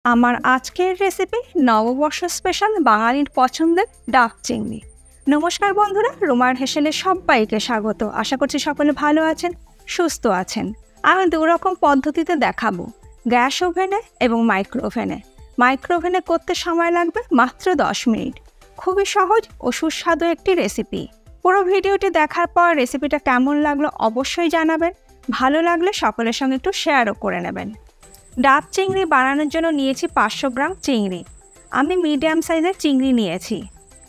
আমার আজকের রেসিপি নববর্ষ স্পেশাল বাঙালির পছন্দের ডাব চিংড়ি। নমস্কার বন্ধুরা, রোমার হেসেলে সবাইকে স্বাগত। আশা করছি সকলে ভালো আছেন, সুস্থ আছেন। আমি দুরকম পদ্ধতিতে দেখাবো, গ্যাস ওভেনে এবং মাইক্রো ওভেনে। মাইক্রো ওভেনে করতে সময় লাগবে মাত্র 10 মিনিট। খুবই সহজ ও সুস্বাদু একটি রেসিপি। পুরো ভিডিওটি দেখার পর রেসিপিটা কেমন লাগলো অবশ্যই জানাবেন। ভালো লাগলে সকলের সঙ্গে একটু শেয়ারও করে নেবেন। ডাব চিংড়ি বানানোর জন্য নিয়েছি 500 গ্রাম চিংড়ি। আমি মিডিয়াম সাইজের চিংড়ি নিয়েছি।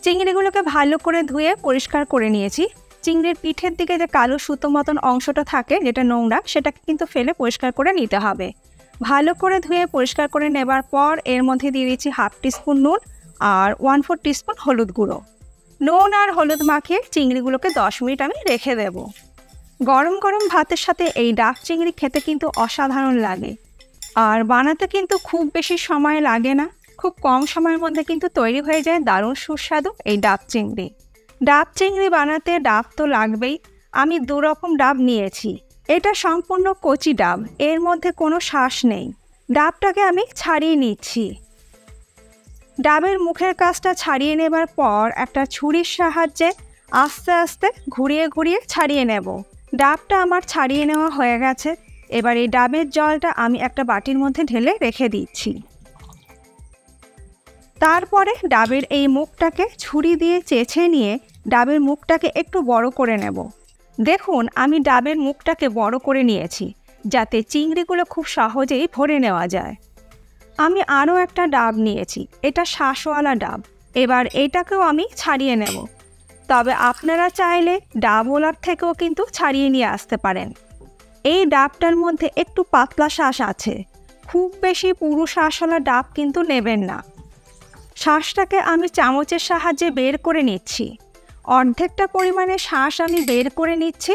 চিংড়িগুলোকে ভালো করে ধুয়ে পরিষ্কার করে নিয়েছি। চিংড়ির পিঠের দিকে যে কালো সুতো মতন অংশটা থাকে, যেটা নোংরা, সেটাকে কিন্তু ফেলে পরিষ্কার করে নিতে হবে। ভালো করে ধুয়ে পরিষ্কার করে নেবার পর এর মধ্যে দিয়ে দিচ্ছি 1/2 টিস্পুন নুন আর 1/4 টিস্পুন হলুদ গুঁড়ো। নুন আর হলুদ মাখিয়ে চিংড়িগুলোকে 10 মিনিট আমি রেখে দেব। গরম গরম ভাতের সাথে এই ডাব চিংড়ি খেতে কিন্তু অসাধারণ লাগে। আর বানাতে কিন্তু খুব বেশি সময় লাগে না, খুব কম সময়ের মধ্যে কিন্তু তৈরি হয়ে যায় দারুণ সুস্বাদু এই ডাব চিংড়ি। ডাব চিংড়ি বানাতে ডাব তো লাগবেই। আমি 2 রকম ডাব নিয়েছি। এটা সম্পূর্ণ কচি ডাব, এর মধ্যে কোনো শাঁস নেই। ডাবটাকে আমি ছাড়িয়ে নিচ্ছি। ডাবের মুখের কাছটা ছাড়িয়ে নেবার পর একটা ছুরির সাহায্যে আস্তে আস্তে ঘুরিয়ে ঘুরিয়ে ছাড়িয়ে নেব। ডাবটা আমার ছাড়িয়ে নেওয়া হয়ে গেছে। এবার এই ডাবের জলটা আমি একটা বাটির মধ্যে ঢেলে রেখে দিচ্ছি। তারপরে ডাবের এই মুখটাকে ছুরি দিয়ে চেঁচে নিয়ে ডাবের মুখটাকে একটু বড় করে নেব। দেখুন, আমি ডাবের মুখটাকে বড় করে নিয়েছি যাতে চিংড়িগুলো খুব সহজেই ভরে নেওয়া যায়। আমি আরও একটা ডাব নিয়েছি, এটা শাঁসওয়ালা ডাব। এবার এটাকেও আমি ছাড়িয়ে নেব। তবে আপনারা চাইলে ডাবওয়ালার থেকেও কিন্তু ছাড়িয়ে নিয়ে আসতে পারেন। এই ডাবটার মধ্যে একটু পাতলা শাঁস আছে, খুব বেশি পুরু শাঁসওয়ালা ডাব কিন্তু নেবেন না। শাঁসটাকে আমি চামচের সাহায্যে বের করে নিচ্ছি। অর্ধেকটা পরিমাণে শাঁস আমি বের করে নিচ্ছি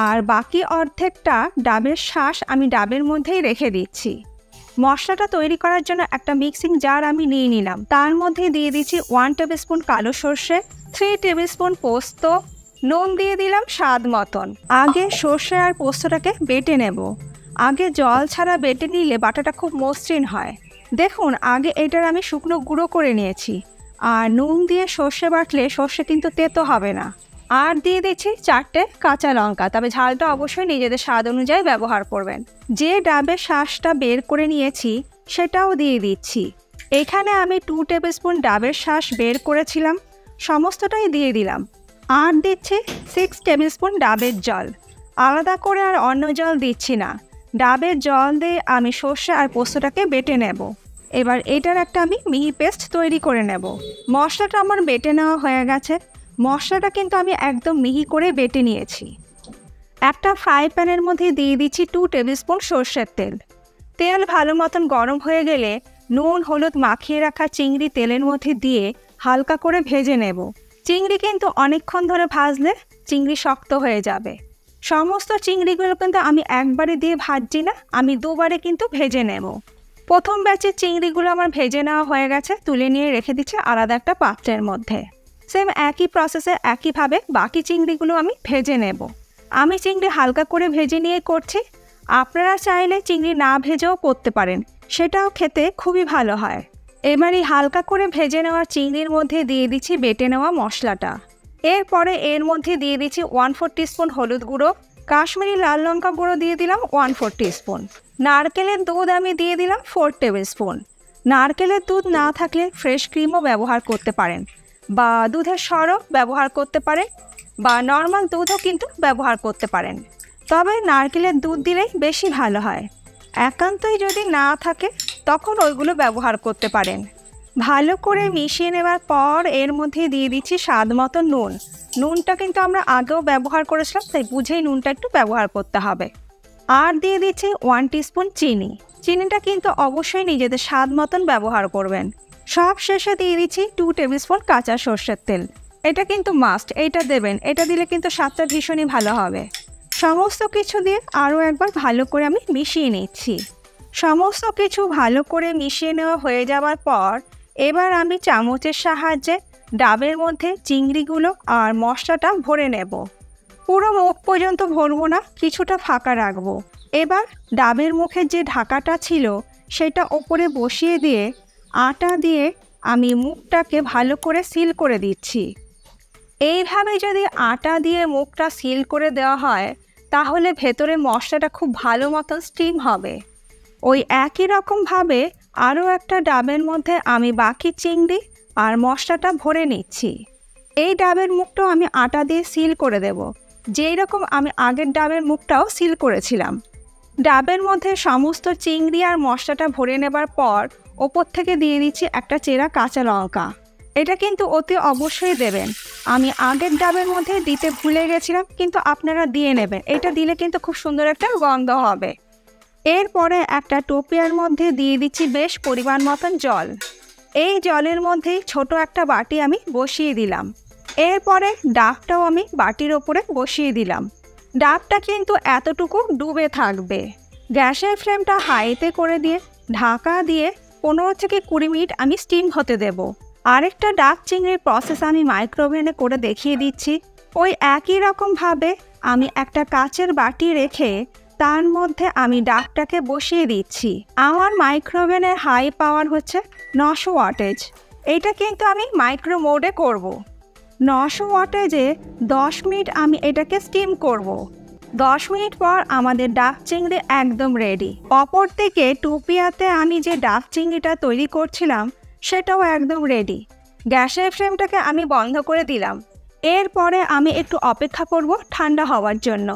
আর বাকি অর্ধেকটা ডাবের শাঁস আমি ডাবের মধ্যেই রেখে দিচ্ছি। মশলাটা তৈরি করার জন্য একটা মিক্সিং জার আমি নিয়ে নিলাম। তার মধ্যে দিয়ে দিচ্ছি 1 টেবিল স্পুন কালো সর্ষে, 3 টেবিল স্পুন পোস্ত, নুন দিয়ে দিলাম স্বাদ মতন। আগে সর্ষে আর পোস্তটাকে বেটে নেব। আগে জল ছাড়া বেটে নিলে বাটাটা খুব মসৃণ হয়। দেখুন, আগে এটার আমি শুকনো গুঁড়ো করে নিয়েছি। আর নুন দিয়ে সর্ষে বাটলে সর্ষে কিন্তু তেতো হবে না। আর দিয়ে দিচ্ছি 4টে কাঁচা লঙ্কা, তবে ঝালটা অবশ্যই নিজেদের স্বাদ অনুযায়ী ব্যবহার করবেন। যে ডাবের শাঁসটা বের করে নিয়েছি সেটাও দিয়ে দিচ্ছি। এখানে আমি 2 টেবিল স্পুন ডাবের শাঁস বের করেছিলাম, সমস্তটাই দিয়ে দিলাম। আর দিচ্ছি 6 টেবিল স্পুন ডাবের জল। আলাদা করে আর অন্য জল দিচ্ছি না। ডাবের জল দিয়ে আমি সর্ষে আর পোস্তটাকে বেটে নেব। এবার এটার একটা আমি মিহি পেস্ট তৈরি করে নেব। মশলাটা আমার বেটে নেওয়া হয়ে গেছে। মশলাটা কিন্তু আমি একদম মিহি করে বেটে নিয়েছি। একটা ফ্রাই প্যানের মধ্যে দিয়ে দিচ্ছি 2 টেবিল স্পুন সর্ষের তেল। তেল ভালো মতন গরম হয়ে গেলে নুন হলুদ মাখিয়ে রাখা চিংড়ি তেলের মধ্যে দিয়ে হালকা করে ভেজে নেব। চিংড়ি কিন্তু অনেকক্ষণ ধরে ভাজলে চিংড়ি শক্ত হয়ে যাবে। সমস্ত চিংড়িগুলো কিন্তু আমি একবারে দিয়ে ভাজছি না, আমি দুবারে কিন্তু ভেজে নেব। প্রথম ব্যাচের চিংড়িগুলো আমার ভেজে নেওয়া হয়ে গেছে, তুলে নিয়ে রেখে দিচ্ছি আলাদা একটা পাত্রের মধ্যে। সেম একই প্রসেসে একইভাবে বাকি চিংড়িগুলো আমি ভেজে নেব। আমি চিংড়ি হালকা করে ভেজে নিয়ে করছি। আপনারা চাইলে চিংড়ি না ভেজেও করতে পারেন, সেটাও খেতে খুবই ভালো হয়। এবার এই হালকা করে ভেজে নেওয়া চিংড়ির মধ্যে দিয়ে দিচ্ছি বেটে নেওয়া মশলাটা। এরপরে এর মধ্যে দিয়ে দিচ্ছি 1/4 টিস্পুন হলুদ গুঁড়ো, কাশ্মীরি লাল লঙ্কা গুঁড়ো দিয়ে দিলাম 1/4 টিস্পুন। নারকেলের দুধ আমি দিয়ে দিলাম 4 টেবিল স্পুন। নারকেলের দুধ না থাকলে ফ্রেশ ক্রিমও ব্যবহার করতে পারেন, বা দুধের সরও ব্যবহার করতে পারেন, বা নর্মাল দুধও কিন্তু ব্যবহার করতে পারেন। তবে নারকেলের দুধ দিলেই বেশি ভালো হয়। একান্তই যদি না থাকে তখন ওইগুলো ব্যবহার করতে পারেন। ভালো করে মিশিয়ে নেওয়ার পর এর মধ্যে দিয়ে দিচ্ছি স্বাদ মতো নুন। নুনটা কিন্তু আমরা আগেও ব্যবহার করেছিলাম, তাই বুঝেই নুনটা একটু ব্যবহার করতে হবে। আর দিয়ে দিচ্ছি 1 টিস্পুন চিনি। চিনিটা কিন্তু অবশ্যই নিজেদের স্বাদ মতন ব্যবহার করবেন। সব শেষে দিয়ে দিচ্ছি 2 টেবিল স্পুন কাঁচা সর্ষের তেল। এটা কিন্তু মাস্ট, এইটা দেবেন, এটা দিলে কিন্তু স্বাদটা ভীষণই ভালো হবে। সমস্ত কিছু দিয়ে আরও একবার ভালো করে আমি মিশিয়ে নিচ্ছি। সমস্ত কিছু ভালো করে মিশিয়ে নেওয়া হয়ে যাওয়ার পর এবার আমি চামচের সাহায্যে ডাবের মধ্যে চিংড়িগুলো আর মশলাটা ভরে নেব। পুরো মুখ পর্যন্ত ভরবো না, কিছুটা ফাঁকা রাখবো। এবার ডাবের মুখের যে ঢাকাটা ছিল সেটা ওপরে বসিয়ে দিয়ে আটা দিয়ে আমি মুখটাকে ভালো করে সিল করে দিচ্ছি। এইভাবে যদি আটা দিয়ে মুখটা সিল করে দেওয়া হয় তাহলে ভেতরে মশলাটা খুব ভালো মতো স্টিম হবে। ওই একই রকমভাবে আরও একটা ডাবের মধ্যে আমি বাকি চিংড়ি আর মশলাটা ভরে নিচ্ছি। এই ডাবের মুখটাও আমি আটা দিয়ে সিল করে দেব, যেই রকম আমি আগের ডাবের মুখটাও সিল করেছিলাম। ডাবের মধ্যে সমস্ত চিংড়ি আর মশলাটা ভরে নেবার পর ওপর থেকে দিয়ে দিচ্ছি একটা চেরা কাঁচা লঙ্কা। এটা কিন্তু অতি অবশ্যই দেবেন। আমি আগের ডাবের মধ্যে দিতে ভুলে গেছিলাম, কিন্তু আপনারা দিয়ে নেবেন। এটা দিলে কিন্তু খুব সুন্দর একটা গন্ধ হবে। এরপরে একটা টোপিয়ার মধ্যে দিয়ে দিচ্ছি বেশ পরিমাণ মতন জল। এই জলের মধ্যেই ছোট একটা বাটি আমি বসিয়ে দিলাম। এরপরে ডাবটাও আমি বাটির ওপরে বসিয়ে দিলাম। ডাবটা কিন্তু এতটুকু ডুবে থাকবে। গ্যাসের ফ্লেমটা হাইতে করে দিয়ে ঢাকা দিয়ে 15 থেকে 20 মিনিট আমি স্টিম হতে দেব। আরেকটা ডাব চিংড়ির প্রসেস আমি মাইক্রোওভেনে করে দেখিয়ে দিচ্ছি। ওই একই রকমভাবে আমি একটা কাচের বাটি রেখে তার মধ্যে আমি ডাবটাকে বসিয়ে দিচ্ছি। আমার মাইক্রোওভেনের হাই পাওয়ার হচ্ছে 900 ওয়াটেজ। এটা কিন্তু আমি মাইক্রো মোডে করব। 900 ওয়াটেজে 10 মিনিট আমি এটাকে স্টিম করব। 10 মিনিট পর আমাদের ডাব চিংড়ি একদম রেডি। অপর দিকে টুপিয়াতে আমি যে ডাব চিংড়িটা তৈরি করছিলাম সেটাও একদম রেডি। গ্যাসের ফ্লেমটাকে আমি বন্ধ করে দিলাম। এরপরে আমি একটু অপেক্ষা করব ঠান্ডা হওয়ার জন্য।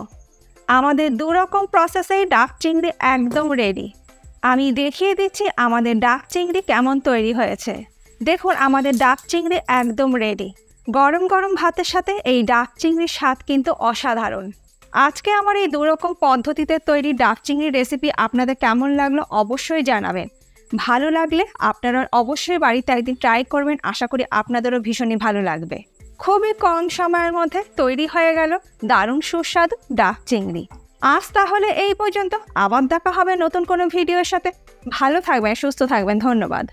আমাদের দুরকম প্রসেসেই ডাব চিংড়ি একদম রেডি। আমি দেখিয়ে দিচ্ছি আমাদের ডাব চিংড়ি কেমন তৈরি হয়েছে। দেখুন আমাদের ডাব চিংড়ি একদম রেডি। গরম গরম ভাতের সাথে এই ডাব চিংড়ির স্বাদ কিন্তু অসাধারণ। আজকে আমার এই দুরকম পদ্ধতিতে তৈরি ডাব চিংড়ির রেসিপি আপনাদের কেমন লাগলো অবশ্যই জানাবেন। ভালো লাগলে আপনারা অবশ্যই বাড়িতে একদিন ট্রাই করবেন। আশা করি আপনাদেরও ভীষণই ভালো লাগবে। খুবই কম সময়ের মধ্যে তৈরি হয়ে গেল দারুণ সুস্বাদু ডাব চিংড়ি। আজ তাহলে এই পর্যন্ত। আবার দেখা হবে নতুন কোনো ভিডিওর সাথে। ভালো থাকবেন, সুস্থ থাকবেন। ধন্যবাদ।